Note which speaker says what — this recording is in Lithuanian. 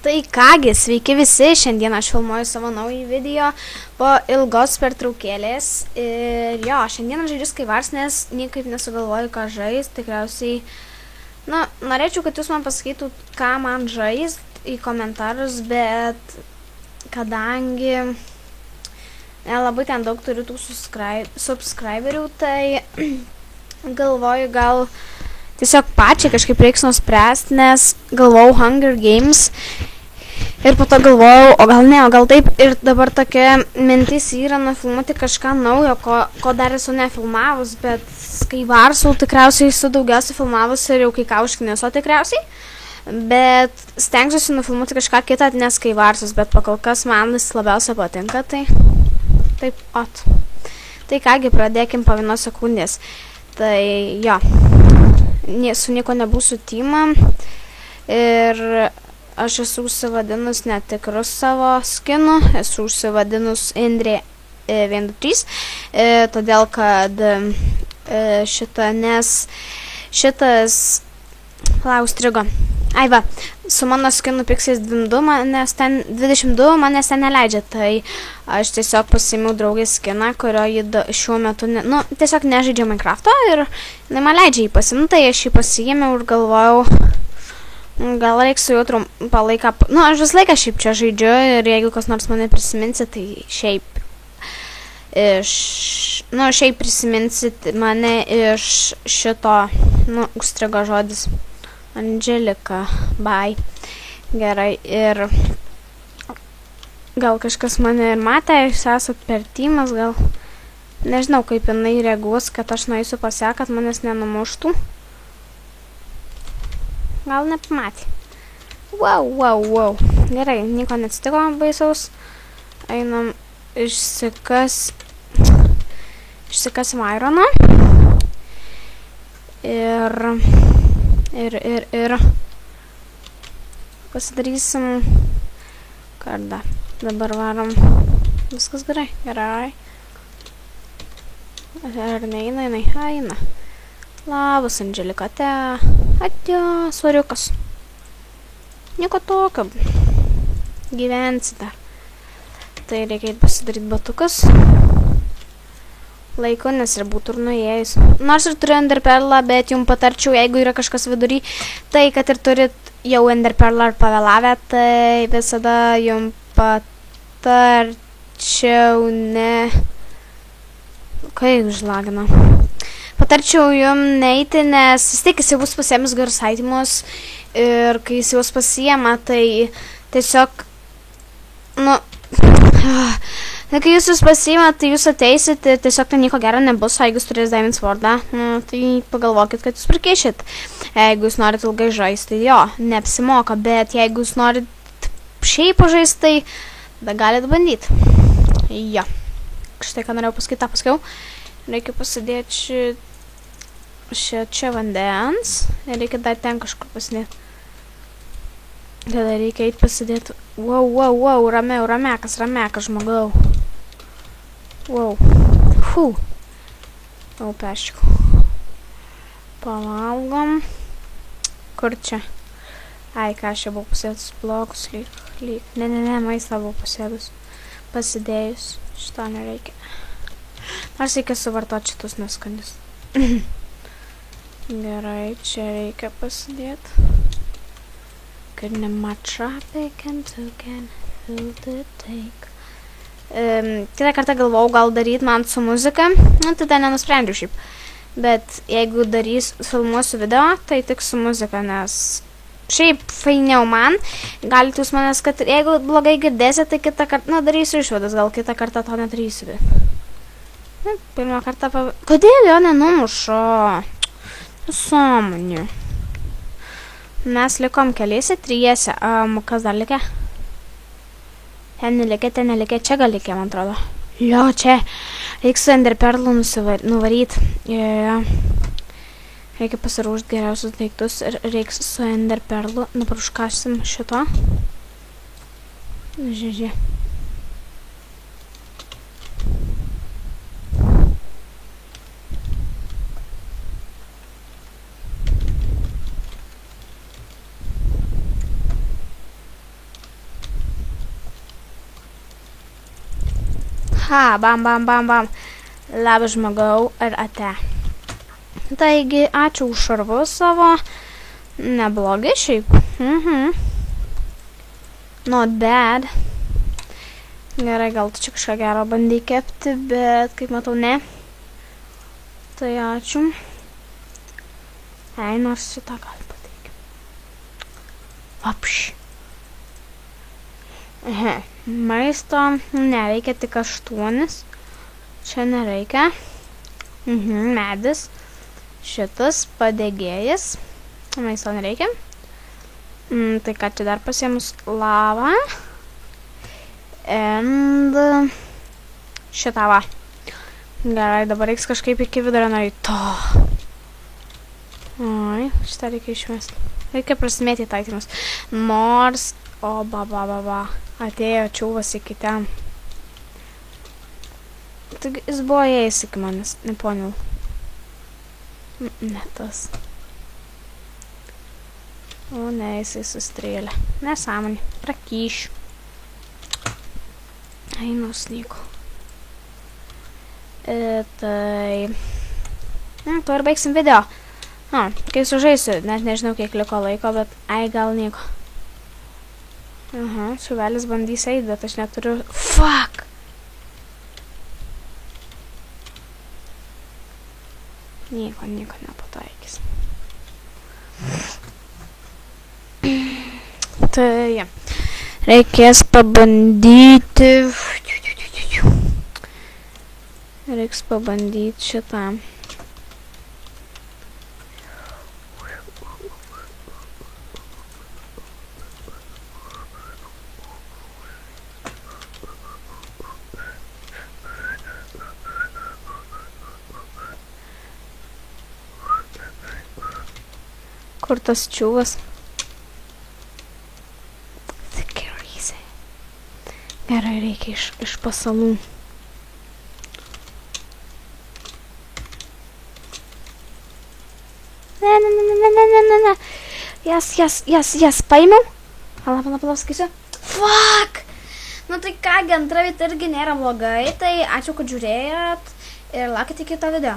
Speaker 1: Tai kągi, sveiki visi, šiandien aš filmuoju savo naują video po ilgos pertraukėlės ir jo, šiandien žaidžiu Skywars, nes niekaip nesugalvoju ką žaist, tikriausiai, norėčiau, kad jūs man pasakytų, ką man žaist į komentarus, bet kadangi nelabai ten daug turiu tų subscriberių, tai galvoju gal tiesiog pačiai kažkaip reiks nuspręsti, nes galvojau Hunger Games ir po to galvojau, o gal ne, o gal taip, ir dabar tokia mintis yra nufilmuoti kažką naujo, ko dar esu nefilmavus, bet Skywarsų tikriausiai esu daugiausiai filmavus ir jau kai ką užkniso tikriausiai, bet stengsiuosi nufilmuoti kažką kitą, ne Skywarsus, bet pakol kas man jis labiausiai patinka, tai taip, Tai kągi, pradėkim po 1 sekundės. Tai jo, su nieko nebūsiu teamą ir aš esu užsivadinus netikru savo skinu, esu užsivadinus Indrė 123, todėl kad šitas strigo. Ai va, su mano skinu Pixies 22 manęs ten neleidžia, tai aš tiesiog pasiėmiau draugės skiną, kurio ji šiuo metu, tiesiog nežaidžia Minecraft'o ir man leidžia jį pasiimti, tai aš jį pasiėmiau ir galvojau, gal reiks su juo trumpą laiką, aš visą laiką šiaip čia žaidžiu ir jeigu kas nors mane prisiminsit, tai šiaip prisiminsit mane iš šito, užstrigo žodis. Angelika, bye. Gerai, ir gal kažkas mane ir matė, jūs esat per teamas, gal nežinau, kaip jinai reaguos, kad aš nueisiu pas ją, kad manęs nenumuštų. Gal nepamatė. Wow. Gerai, nieko neatsitiko baisaus. Einam išsikasim ironą. Ir pasidarysim kardą. Dabar varom. Viskas gerai. Ar neina? Eina. Labas, Angelikate. Atėjo, svariukas. Nieko tokio. Gyvensi dar. Tai reikia pasidaryti batukas. Laiku, nes ir būtų ir nuėjus. Nors ir turiu enderperlą, bet jums patarčiau, jeigu yra kažkas vidury, tai kad ir turit jau enderperlą ar pavėlavę, tai visada jums patarčiau Kaip užlagino. Patarčiau jums neiti, nes vis tiek jis jau bus pasiėmęs gerus itemus ir kai jis jau pasiėma, tai tiesiog, kai jūs pasiima, tai jūs ateisit ir tiesiog ten nieko gero nebus, jeigu jūs turės Diamond Swordą, tai pagalvokit, kad jūs prikeišit. Jeigu jūs norit ilgai žaisti, tai jo, neapsimoka, bet jeigu jūs norit šiaip pažaisti, tai galit bandyti. Jo. Štai ką norėjau pasakyti, tą pasakiau. Reikia pasidėti čia vandens ir reikia dar ten kažkur pasidėti. Tada reikia eiti pasidėti. Wow, ramekas, žmogau. Wow. Peščiau. Pavalgom. Kur čia? Ai, ką aš čia buvau pasėdus blogus lyg. Ne, maistą buvau pasėdus. Pasidėjus. Šito nereikia. Nors reikia suvartoti šitus neskanius. Gerai, čia reikia pasidėti. Kad nemačą bacon token, who to take. Kitą kartą galvojau gal daryti man su muzika, tada nenusprendžiau šiaip. Bet jeigu filmuosiu video, tai tik su muzika, nes šiaip fainiau man. Galite jūs manęs, kad jeigu blogai girdėsit, tai kitą kartą, darysiu išvadas, gal kitą kartą to nedarysiu. Pirmą kartą Kodėl jo nenumušo? Sąmonė. Mes likom keliese, trijese. Kas dar likė? Ten nelikė, čia gal likė, man atrodo. Jo, čia. Reiks su enderperlu nuvaryt. Reikia pasirūšti geriausius daiktus ir reiks su enderperlu. Dabar užkasim šito. Žiūrė. Ha, bam, bam, bam, bam. Labas žmogau, ar ate. Taigi, ačiū už šarvus savo. Neblogai šiaip. Not bad. Gerai, gal tu čia kažką gero bandai kepti, bet kaip matau, ne. Tai ačiū. Ei, nors šitą gal pateikiu. Vapš. Maisto nereikia tik 8. Čia nereikia. Medis. Šitas padegėjas. Maisto nereikia. Tai ką čia dar pasiemus? Lava. And šitą va. Gerai, dabar reiks kažkaip iki vidurio nueiti. To. Oi, šitą reikia išmesti. Reikia prasimėti taikymus. Nors, atėjo čiūvas iki ten. Taigi, jis buvo ėjęs iki manęs, neponiau. Ne tas. O ne, jisai sustrėlė. Nesąmonė, prakyšiu. Einu snyku. Tai... to ir baigsim video. Kai sužaisiu, net nežinau kiek liko laiko, bet gal nieko. Šuvelis bandys eiti, bet aš neturiu... Fuck! Nieko nepataikys. Tai... Reikės pabandyti... Reiks pabandyti šitą. Kur tas čiūvas? Gerai, reikia iš pasalų. Ne. Jas, paėmiau. Palauk, skaičiu. Fuck! Nu tai ką, antra vieta irgi nėra blogai, tai ačiū, kad žiūrėjot ir laukite kitą video.